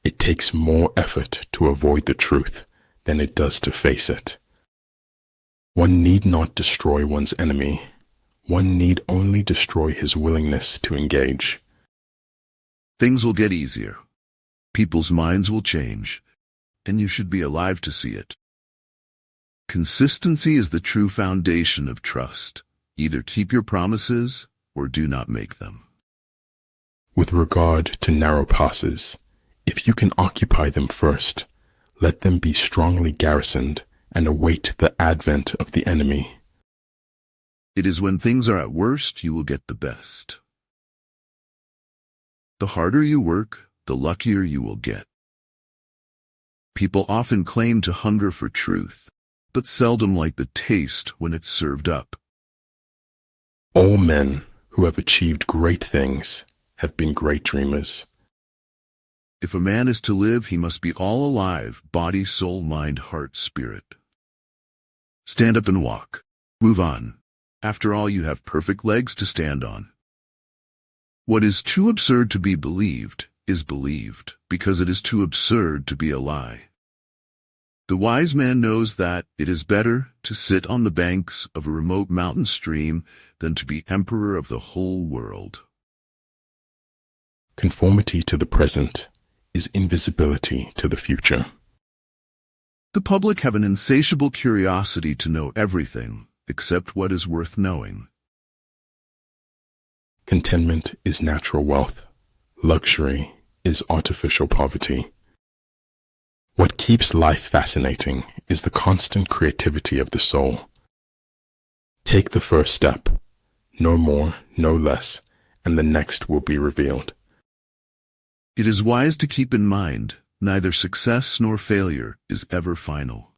It takes more effort to avoid the truth than it does to face it. One need not destroy one's enemy. One need only destroy his willingness to engage. Things will get easier. People's minds will change, and you should be alive to see it. Consistency is the true foundation of trust. Either keep your promises or do not make them. With regard to narrow passes, if you can occupy them first, let them be strongly garrisoned and await the advent of the enemy. It is when things are at worst you will get the best. The harder you work, the luckier you will get. People often claim to hunger for truth, but seldom like the taste when it's served up. All men who have achieved great things have been great dreamers. If a man is to live, he must be all alive, body, soul, mind, heart, spirit. Stand up and walk. Move on. After all, you have perfect legs to stand on. What is too absurd to be believed is believed, because it is too absurd to be a lie. The wise man knows that it is better to sit on the banks of a remote mountain stream than to be emperor of the whole world. Conformity to the present is invisibility to the future. The public have an insatiable curiosity to know everything except what is worth knowing. Contentment is natural wealth. Luxury is artificial poverty. What keeps life fascinating is the constant creativity of the soul. Take the first step, no more, no less, and the next will be revealed. It is wise to keep in mind, neither success nor failure is ever final.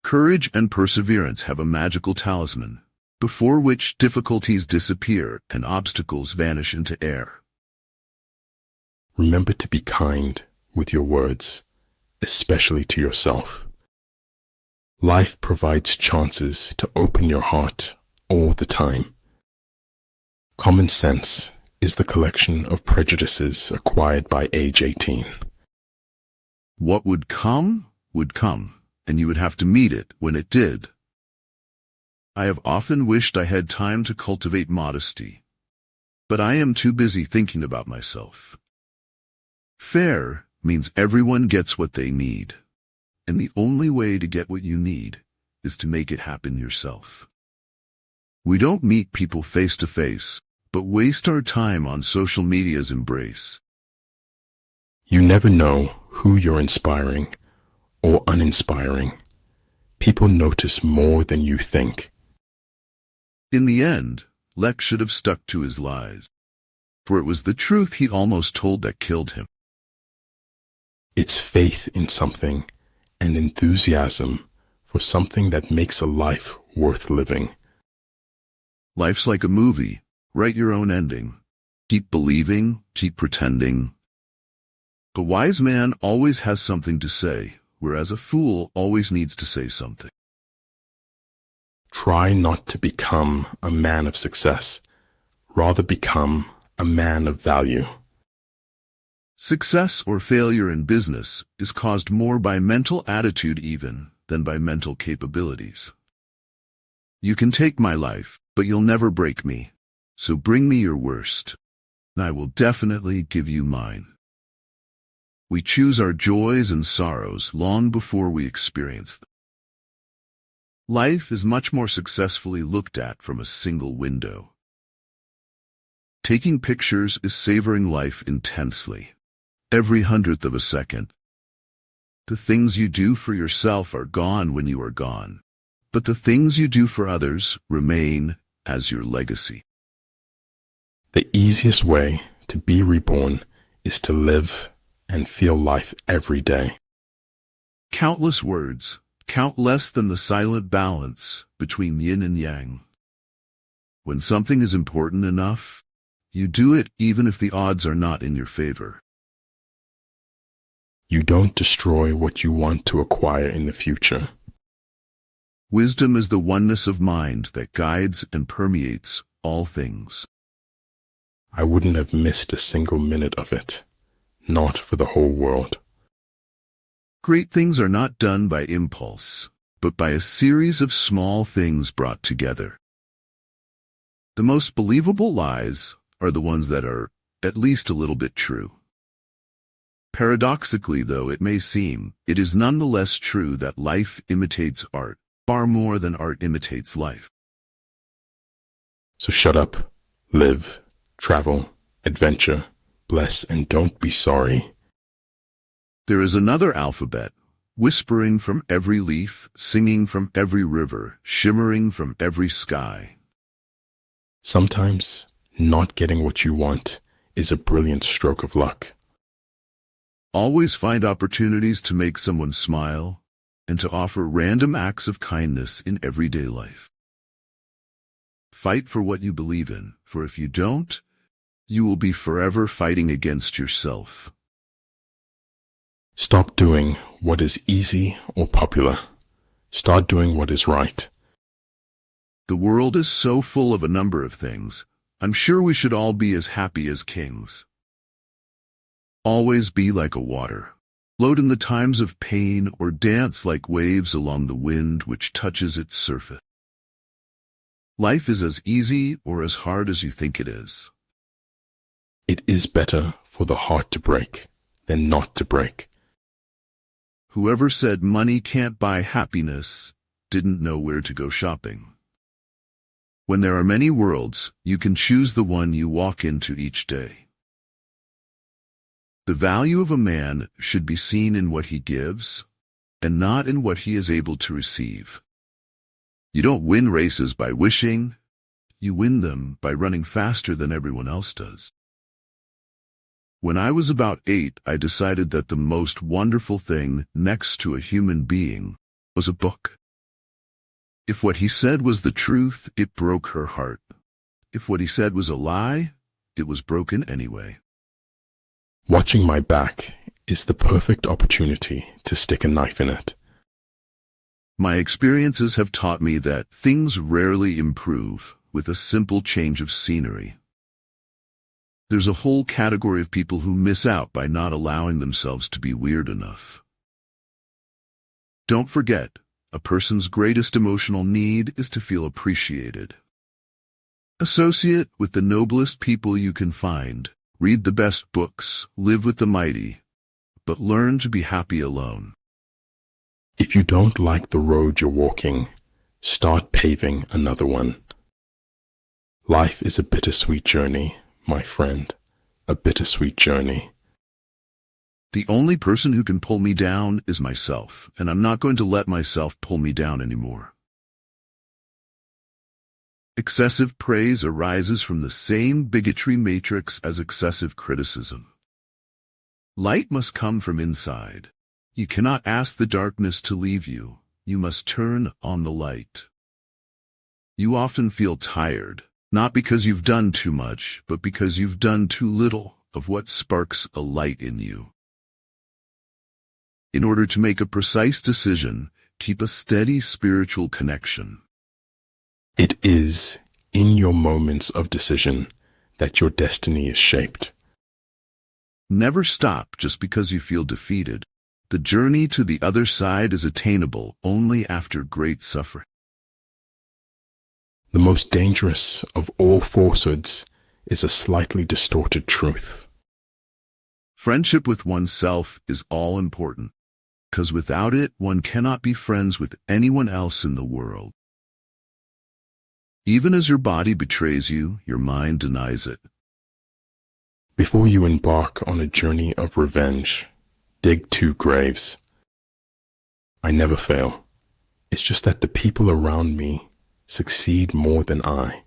Courage and perseverance have a magical talisman, before which difficulties disappear and obstacles vanish into air. Remember to be kind with your words, especially to yourself. Life provides chances to open your heart all the time. Common sense is the collection of prejudices acquired by age 18. What would come, and you would have to meet it when it did. I have often wished I had time to cultivate modesty, but I am too busy thinking about myself. Fair means everyone gets what they need, and the only way to get what you need is to make it happen yourself. We don't meet people face to face, but waste our time on social media's embrace. You never know who you're inspiring or uninspiring. People notice more than you think. In the end, Lex should have stuck to his lies, for it was the truth he almost told that killed him. It's faith in something and enthusiasm for something that makes a life worth living. Life's like a movie. Write your own ending. Keep believing, keep pretending. A wise man always has something to say, whereas a fool always needs to say something. Try not to become a man of success. Rather become a man of value. Success or failure in business is caused more by mental attitude even than by mental capabilities. You can take my life, but you'll never break me. So bring me your worst, and I will definitely give you mine. We choose our joys and sorrows long before we experience them. Life is much more successfully looked at from a single window. Taking pictures is savoring life intensely, every hundredth of a second. The things you do for yourself are gone when you are gone, but the things you do for others remain as your legacy. The easiest way to be reborn is to live and feel life every day. Countless words count less than the silent balance between yin and yang. When something is important enough, you do it even if the odds are not in your favor. You don't destroy what you want to acquire in the future. Wisdom is the oneness of mind that guides and permeates all things. I wouldn't have missed a single minute of it, not for the whole world. Great things are not done by impulse, but by a series of small things brought together. The most believable lies are the ones that are at least a little bit true. Paradoxically, though it may seem, it is nonetheless true that life imitates art far more than art imitates life. So shut up, live, travel, adventure, bless, and don't be sorry. There is another alphabet, whispering from every leaf, singing from every river, shimmering from every sky. Sometimes not getting what you want is a brilliant stroke of luck. Always find opportunities to make someone smile and to offer random acts of kindness in everyday life. Fight for what you believe in, for if you don't, you will be forever fighting against yourself. Stop doing what is easy or popular. Start doing what is right. The world is so full of a number of things. I'm sure we should all be as happy as kings. Always be like a water. Float in the times of pain or dance like waves along the wind which touches its surface. Life is as easy or as hard as you think it is. It is better for the heart to break than not to break. Whoever said money can't buy happiness didn't know where to go shopping. When there are many worlds, you can choose the one you walk into each day. The value of a man should be seen in what he gives, and not in what he is able to receive. You don't win races by wishing, you win them by running faster than everyone else does. When I was about 8, I decided that the most wonderful thing next to a human being was a book. If what he said was the truth, it broke her heart. If what he said was a lie, it was broken anyway. Watching my back is the perfect opportunity to stick a knife in it. My experiences have taught me that things rarely improve with a simple change of scenery. There's a whole category of people who miss out by not allowing themselves to be weird enough. Don't forget, a person's greatest emotional need is to feel appreciated. Associate with the noblest people you can find. Read the best books, live with the mighty, but learn to be happy alone. If you don't like the road you're walking, start paving another one. Life is a bittersweet journey, my friend, a bittersweet journey. The only person who can pull me down is myself, and I'm not going to let myself pull me down anymore. Excessive praise arises from the same bigotry matrix as excessive criticism. Light must come from inside. You cannot ask the darkness to leave you. You must turn on the light. You often feel tired, not because you've done too much, but because you've done too little of what sparks a light in you. In order to make a precise decision, keep a steady spiritual connection. It is in your moments of decision that your destiny is shaped. Never stop just because you feel defeated. The journey to the other side is attainable only after great suffering. The most dangerous of all falsehoods is a slightly distorted truth. Friendship with oneself is all important, because without it, one cannot be friends with anyone else in the world. Even as your body betrays you, your mind denies it. Before you embark on a journey of revenge, dig 2 graves. I never fail. It's just that the people around me succeed more than I.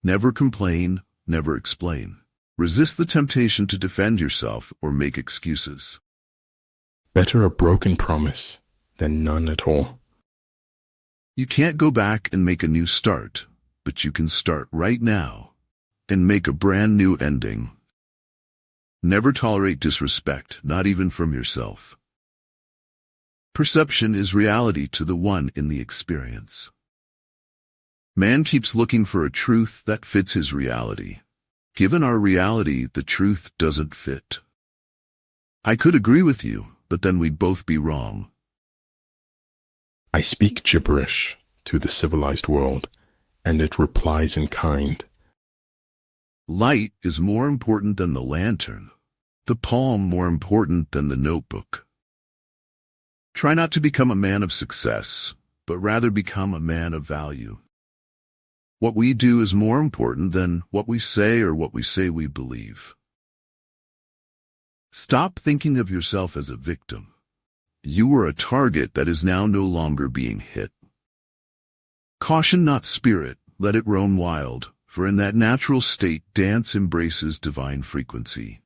Never complain, never explain. Resist the temptation to defend yourself or make excuses. Better a broken promise than none at all. You can't go back and make a new start, but you can start right now and make a brand new ending. Never tolerate disrespect, not even from yourself. Perception is reality to the one in the experience. Man keeps looking for a truth that fits his reality. Given our reality, the truth doesn't fit. I could agree with you, but then we'd both be wrong. I speak gibberish to the civilized world, and it replies in kind. Light is more important than the lantern, the palm more important than the notebook. Try not to become a man of success, but rather become a man of value. What we do is more important than what we say or what we say we believe. Stop thinking of yourself as a victim. You are a target that is now no longer being hit. Caution not spirit, let it roam wild, for in that natural state dance embraces divine frequency.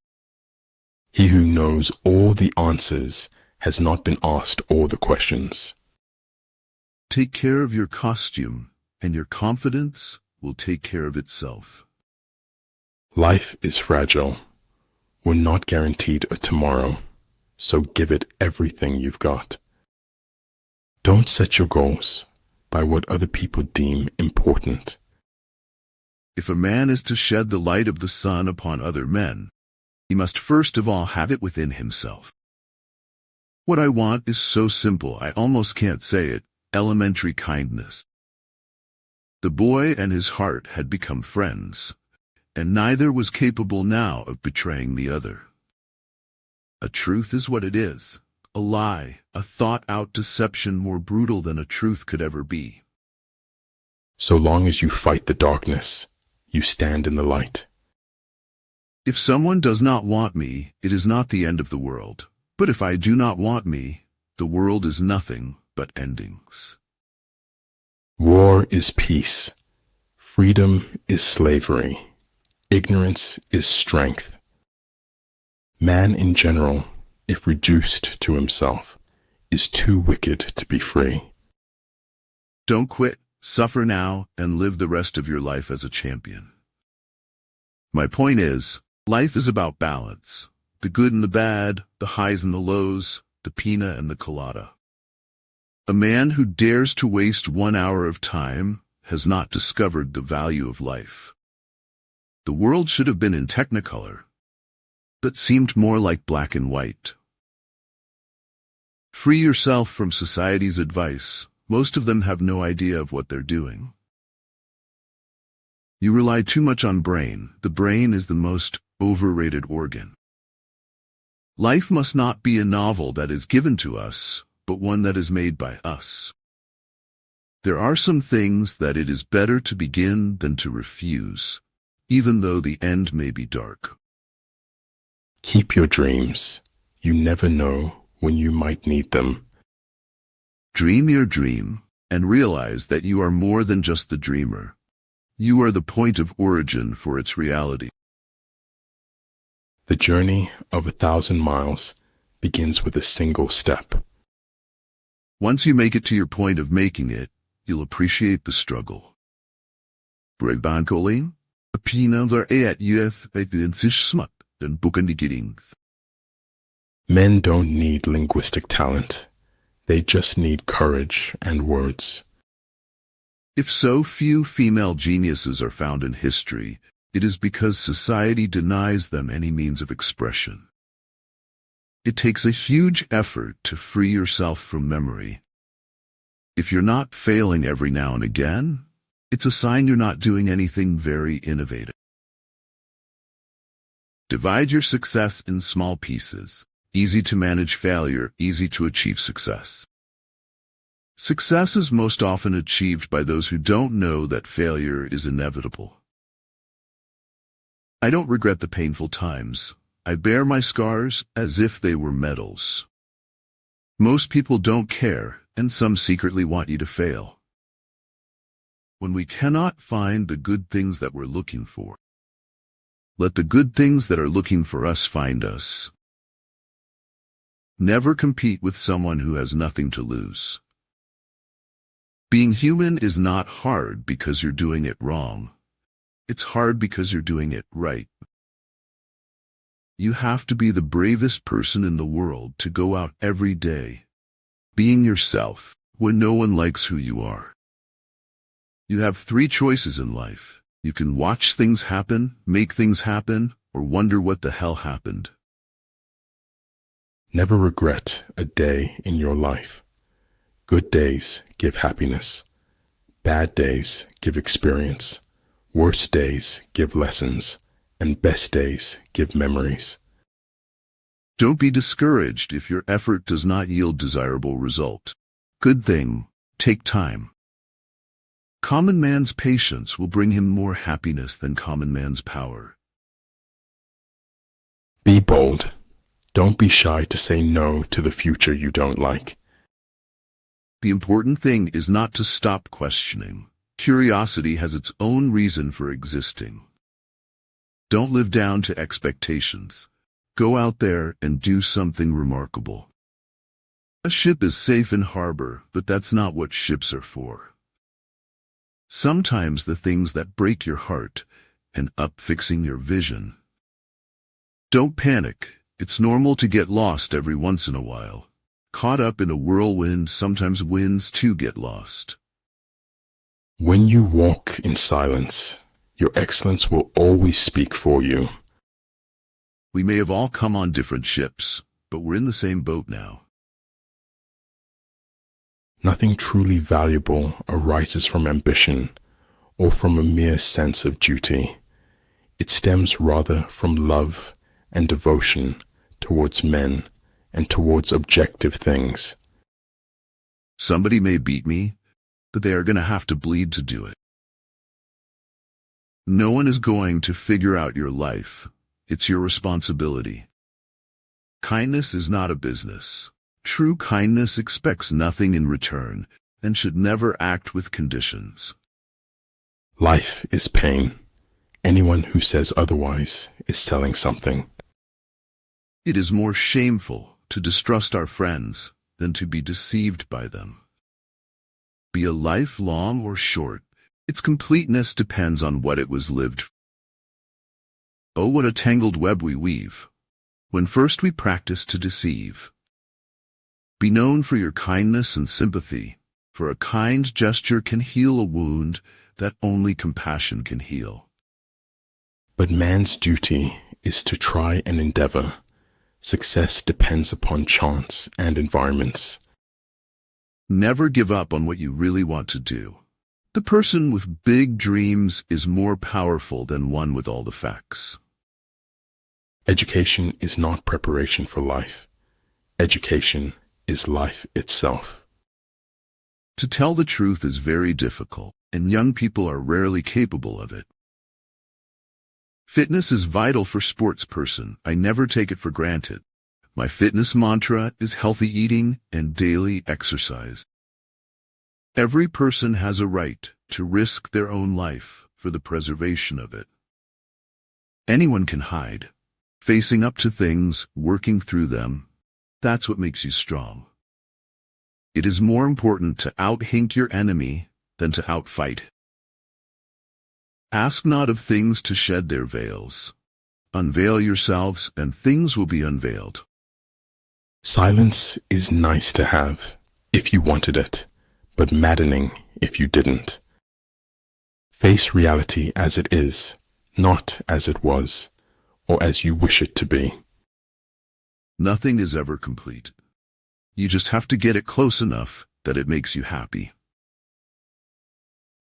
He who knows all the answers has not been asked all the questions. Take care of your costume, and your confidence will take care of itself. Life is fragile. We're not guaranteed a tomorrow, so give it everything you've got. Don't set your goals by what other people deem important. If a man is to shed the light of the sun upon other men, he must first of all have it within himself. What I want is so simple I almost can't say it, elementary kindness. The boy and his heart had become friends, and neither was capable now of betraying the other. A truth is what it is, a lie, a thought-out deception more brutal than a truth could ever be. So long as you fight the darkness, you stand in the light. If someone does not want me, it is not the end of the world. But if I do not want me, the world is nothing but endings. War is peace. Freedom is slavery. Ignorance is strength. Man in general, if reduced to himself, is too wicked to be free. Don't quit, suffer now, and live the rest of your life as a champion. My point is, life is about balance. The good and the bad, the highs and the lows, the pina and the colada. A man who dares to waste 1 hour of time has not discovered the value of life. The world should have been in technicolor, but seemed more like black and white. Free yourself from society's advice. Most of them have no idea of what they're doing. You rely too much on brain. The brain is the most overrated organ. Life must not be a novel that is given to us, but one that is made by us. There are some things that it is better to begin than to refuse, even though the end may be dark. Keep your dreams. You never know when you might need them. Dream your dream, and realize that you are more than just the dreamer. You are the point of origin for its reality. The journey of 1,000 miles begins with a single step. Once you make it to your point of making it, you'll appreciate the struggle. Bragbankoling, apinander at UF smut and boekendigering. Men don't need linguistic talent. They just need courage and words. If so few female geniuses are found in history, it is because society denies them any means of expression. It takes a huge effort to free yourself from memory. If you're not failing every now and again, it's a sign you're not doing anything very innovative. Divide your success in small pieces. Easy to manage failure, easy to achieve success. Success is most often achieved by those who don't know that failure is inevitable. I don't regret the painful times. I bear my scars as if they were medals. Most people don't care, and some secretly want you to fail. When we cannot find the good things that we're looking for, let the good things that are looking for us find us. Never compete with someone who has nothing to lose. Being human is not hard because you're doing it wrong. It's hard because you're doing it right. You have to be the bravest person in the world to go out every day, being yourself, when no one likes who you are. You have 3 choices in life. You can watch things happen, make things happen, or wonder what the hell happened. Never regret a day in your life. Good days give happiness. Bad days give experience. Worst days give lessons. And best days give memories. Don't be discouraged if your effort does not yield desirable result. Good thing, take time. Common man's patience will bring him more happiness than common man's power. Be bold. Don't be shy to say no to the future you don't like. The important thing is not to stop questioning. Curiosity has its own reason for existing. Don't live down to expectations. Go out there and do something remarkable. A ship is safe in harbor, but that's not what ships are for. Sometimes the things that break your heart end up fixing your vision. Don't panic. It's normal to get lost every once in a while. Caught up in a whirlwind, sometimes winds too get lost. When you walk in silence, your excellence will always speak for you. We may have all come on different ships, but we're in the same boat now. Nothing truly valuable arises from ambition or from a mere sense of duty. It stems rather from love and devotion towards men and towards objective things. Somebody may beat me, but they are going to have to bleed to do it. No one is going to figure out your life. It's your responsibility. Kindness is not a business. True kindness expects nothing in return and should never act with conditions. Life is pain. Anyone who says otherwise is selling something. It is more shameful to distrust our friends than to be deceived by them. Be a life long or short, its completeness depends on what it was lived. Oh, what a tangled web we weave, when first we practice to deceive. Be known for your kindness and sympathy, for a kind gesture can heal a wound that only compassion can heal. But man's duty is to try and endeavor. Success depends upon chance and environments. Never give up on what you really want to do. The person with big dreams is more powerful than one with all the facts. Education is not preparation for life. Education is life itself. To tell the truth is very difficult, and young people are rarely capable of it. Fitness is vital for sports person. I never take it for granted. My fitness mantra is healthy eating and daily exercise. Every person has a right to risk their own life for the preservation of it. Anyone can hide. Facing up to things, working through them, that's what makes you strong. It is more important to out-hink your enemy than to outfight. Ask not of things to shed their veils. Unveil yourselves, and things will be unveiled. Silence is nice to have if you wanted it, but maddening if you didn't. Face reality as it is, not as it was, or as you wish it to be. Nothing is ever complete. You just have to get it close enough that it makes you happy.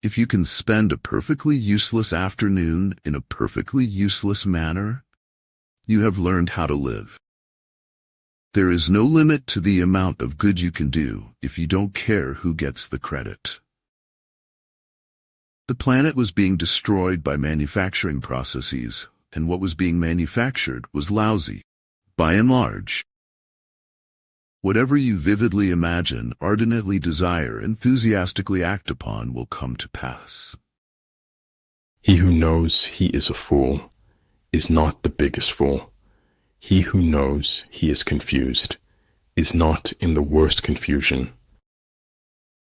If you can spend a perfectly useless afternoon in a perfectly useless manner, you have learned how to live. There is no limit to the amount of good you can do if you don't care who gets the credit. The planet was being destroyed by manufacturing processes, and what was being manufactured was lousy, by and large. Whatever you vividly imagine, ardently desire, enthusiastically act upon will come to pass. He who knows he is a fool is not the biggest fool. He who knows he is confused is not in the worst confusion.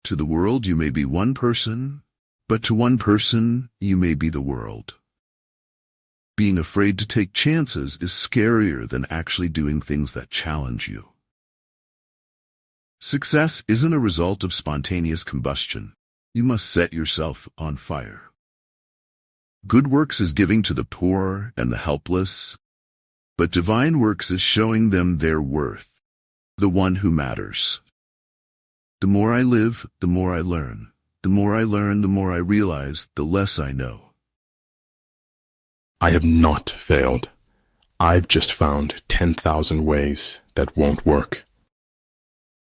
To the world you may be one person, but to one person you may be the world. Being afraid to take chances is scarier than actually doing things that challenge you. Success isn't a result of spontaneous combustion. You must set yourself on fire. Good works is giving to the poor and the helpless, but divine works is showing them their worth. the one who matters. The more I live, the more I learn. The more I learn, the more I realize, the less I know. I have not failed. I've just found 10,000 ways that won't work.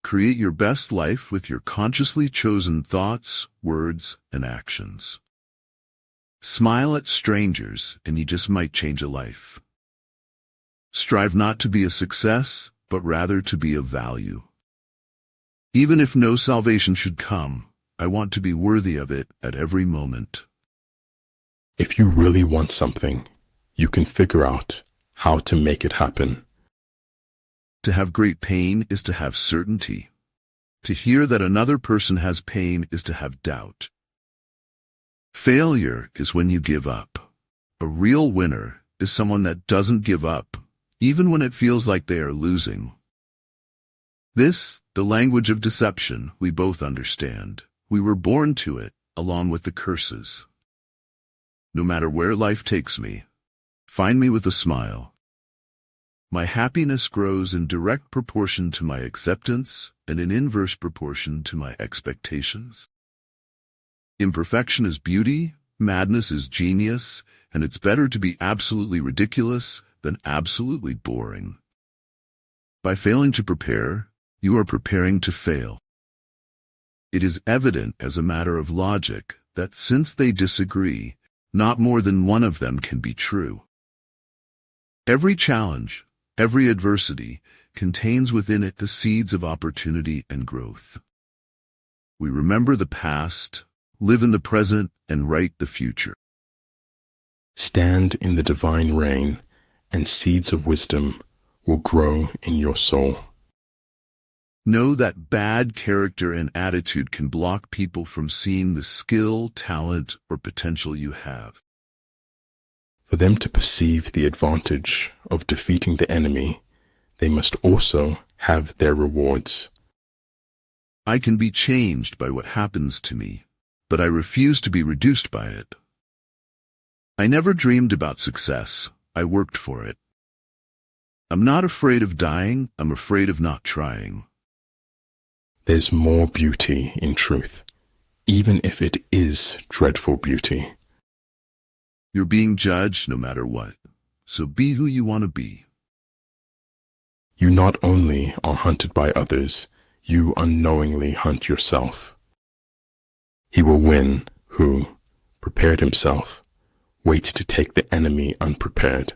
Create your best life with your consciously chosen thoughts, words, and actions. Smile at strangers, and you just might change a life. Strive not to be a success, but rather to be of value. Even if no salvation should come, I want to be worthy of it at every moment. If you really want something, you can figure out how to make it happen. To have great pain is to have certainty. To hear that another person has pain is to have doubt. Failure is when you give up. A real winner is someone that doesn't give up, even when it feels like they are losing. This, the language of deception, we both understand. We were born to it, along with the curses. No matter where life takes me, find me with a smile. My happiness grows in direct proportion to my acceptance and in inverse proportion to my expectations. Imperfection is beauty, madness is genius, and it's better to be absolutely ridiculous than absolutely boring. By failing to prepare, you are preparing to fail. It is evident as a matter of logic that since they disagree, not more than one of them can be true. Every challenge, every adversity, contains within it the seeds of opportunity and growth. We remember the past, live in the present, and write the future. Stand in the divine rain, and seeds of wisdom will grow in your soul. Know that bad character and attitude can block people from seeing the skill, talent, or potential you have. For them to perceive the advantage of defeating the enemy, they must also have their rewards. I can be changed by what happens to me, but I refuse to be reduced by it. I never dreamed about success. I worked for it. I'm not afraid of dying. I'm afraid of not trying. There's more beauty in truth, even if it is dreadful beauty. You're being judged no matter what, so be who you want to be. You not only are hunted by others, you unknowingly hunt yourself. He will win who, prepared himself, waits to take the enemy unprepared.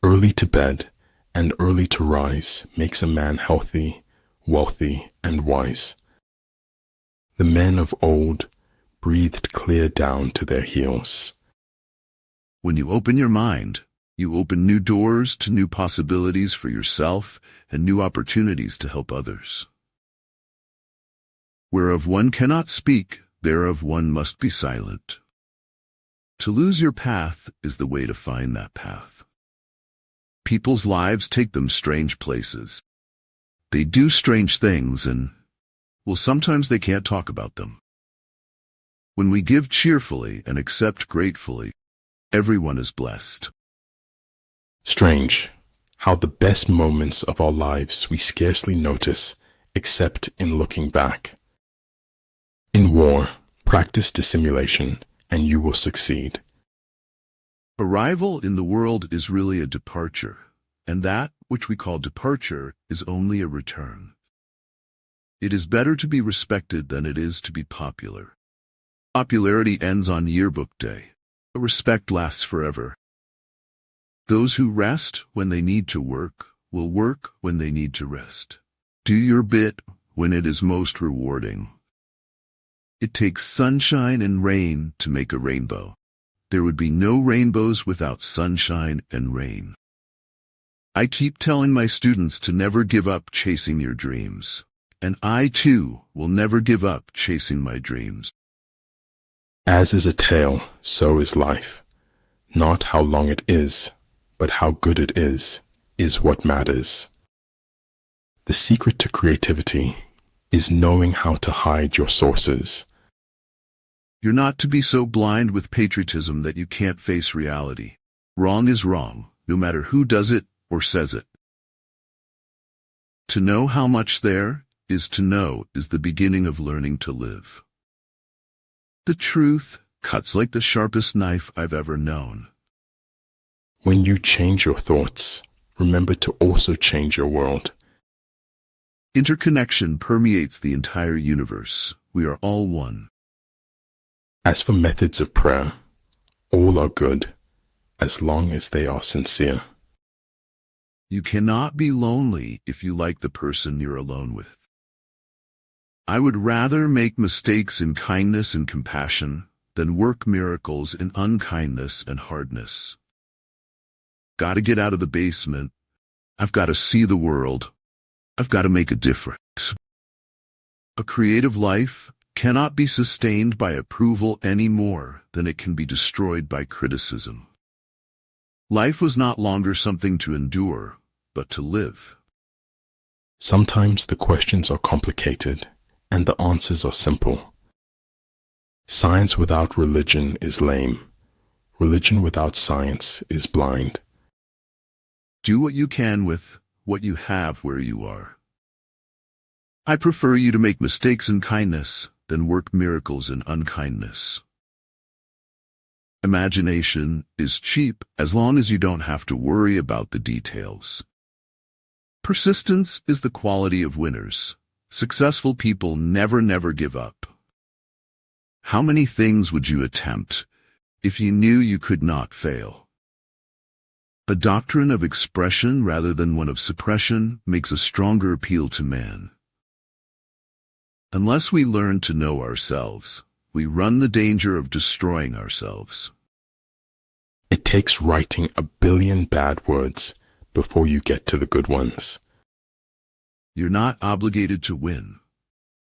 Early to bed and early to rise makes a man healthy, wealthy, and wise. The men of old breathed clear down to their heels. When you open your mind, you open new doors to new possibilities for yourself and new opportunities to help others. Whereof one cannot speak, thereof one must be silent. To lose your path is the way to find that path. People's lives take them strange places. They do strange things and, well, sometimes they can't talk about them. When we give cheerfully and accept gratefully, everyone is blessed. Strange how the best moments of our lives we scarcely notice except in looking back. In war, practice dissimulation and you will succeed. Arrival in the world is really a departure, and that which we call departure is only a return. It is better to be respected than it is to be popular. Popularity ends on yearbook day. Respect lasts forever. Those who rest when they need to work will work when they need to rest. Do your bit when it is most rewarding. It takes sunshine and rain to make a rainbow. There would be no rainbows without sunshine and rain. I keep telling my students to never give up chasing your dreams. And I, too, will never give up chasing my dreams. As is a tale, so is life. Not how long it is, but how good it is what matters. The secret to creativity is knowing how to hide your sources. You're not to be so blind with patriotism that you can't face reality. Wrong is wrong, no matter who does it or says it. To know how much there is to know is the beginning of learning to live. The truth cuts like the sharpest knife I've ever known. When you change your thoughts, remember to also change your world. Interconnection permeates the entire universe. We are all one. As for methods of prayer, all are good, as long as they are sincere. You cannot be lonely if you like the person you're alone with. I would rather make mistakes in kindness and compassion than work miracles in unkindness and hardness. Gotta get out of the basement. I've got to see the world. I've got to make a difference. A creative life cannot be sustained by approval any more than it can be destroyed by criticism. Life was not longer something to endure, but to live. Sometimes the questions are complicated and the answers are simple. Science without religion is lame. Religion without science is blind. Do what you can with what you have where you are. I prefer you to make mistakes in kindness than work miracles in unkindness. Imagination is cheap as long as you don't have to worry about the details. Persistence is the quality of winners. Successful people never give up. How many things would you attempt if you knew you could not fail? A doctrine of expression rather than one of suppression makes a stronger appeal to man. Unless we learn to know ourselves, we run the danger of destroying ourselves. It takes writing 1 billion bad words before you get to the good ones. You're not obligated to win.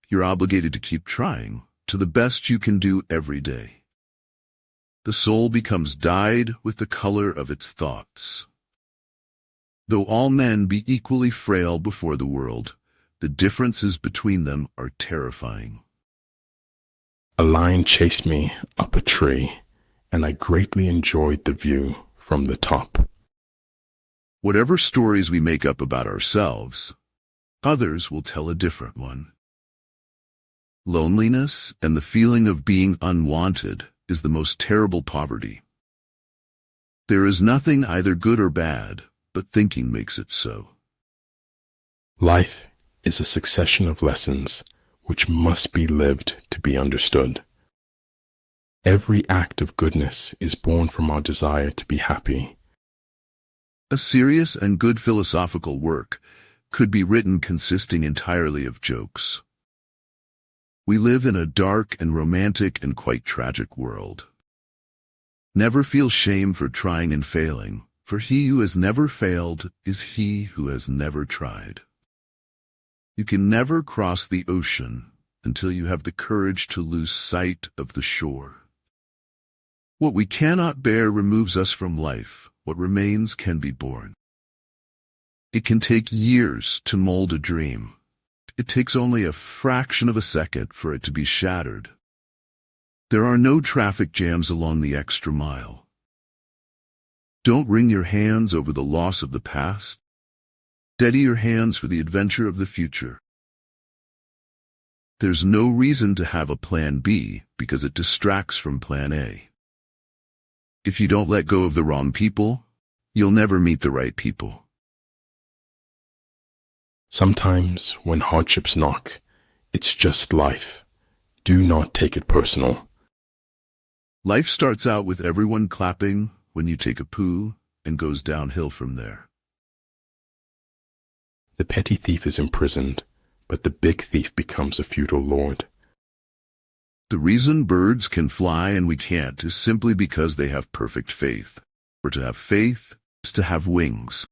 You're obligated to keep trying to the best you can do every day. The soul becomes dyed with the color of its thoughts. Though all men be equally frail before the world, the differences between them are terrifying. A lion chased me up a tree, and I greatly enjoyed the view from the top. Whatever stories we make up about ourselves, others will tell a different one. Loneliness and the feeling of being unwanted is the most terrible poverty. There is nothing either good or bad, but thinking makes it so. Life is a succession of lessons which must be lived to be understood. Every act of goodness is born from our desire to be happy. A serious and good philosophical work could be written consisting entirely of jokes. We live in a dark and romantic and quite tragic world. Never feel shame for trying and failing, for he who has never failed is he who has never tried. You can never cross the ocean until you have the courage to lose sight of the shore. What we cannot bear removes us from life. What remains can be borne. It can take years to mold a dream. It takes only a fraction of a second for it to be shattered. There are no traffic jams along the extra mile. Don't wring your hands over the loss of the past. Steady your hands for the adventure of the future. There's no reason to have a plan B because it distracts from plan A. If you don't let go of the wrong people, you'll never meet the right people. Sometimes when hardships knock, it's just life. Do not take it personal. Life starts out with everyone clapping when you take a poo and goes downhill from there. The petty thief is imprisoned, but the big thief becomes a feudal lord. The reason birds can fly and we can't is simply because they have perfect faith. For to have faith is to have wings.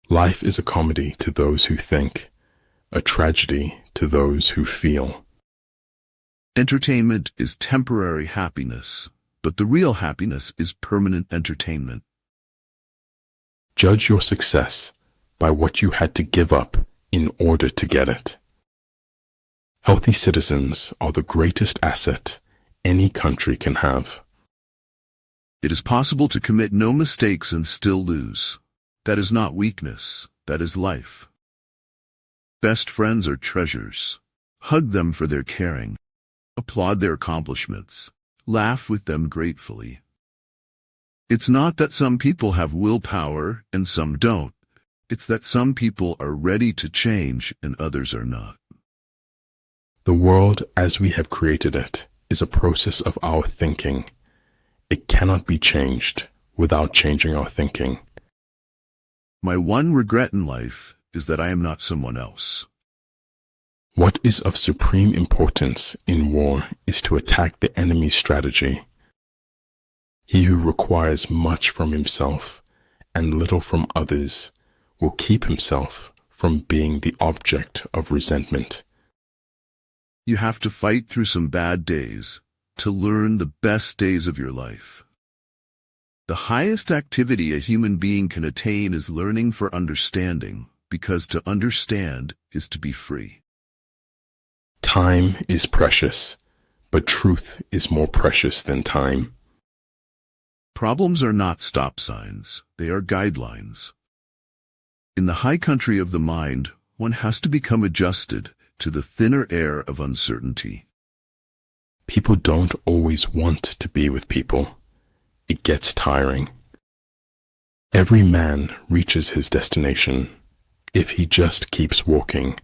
Life is a comedy to those who think, a tragedy to those who feel. Entertainment is temporary happiness, but the real happiness is permanent entertainment. Judge your success by what you had to give up in order to get it. Healthy citizens are the greatest asset any country can have. It is possible to commit no mistakes and still lose. That is not weakness, that is life. Best friends are treasures. Hug them for their caring. Applaud their accomplishments. Laugh with them gratefully. It's not that some people have willpower and some don't. It's that some people are ready to change and others are not. The world as we have created it is a process of our thinking. It cannot be changed without changing our thinking. My one regret in life is that I am not someone else. What is of supreme importance in war is to attack the enemy's strategy. He who requires much from himself and little from others will keep himself from being the object of resentment. You have to fight through some bad days to learn the best days of your life. The highest activity a human being can attain is learning for understanding, because to understand is to be free. Time is precious, but truth is more precious than time. Problems are not stop signs, they are guidelines. In the high country of the mind, one has to become adjusted to the thinner air of uncertainty. People don't always want to be with people. It gets tiring. Every man reaches his destination if he just keeps walking.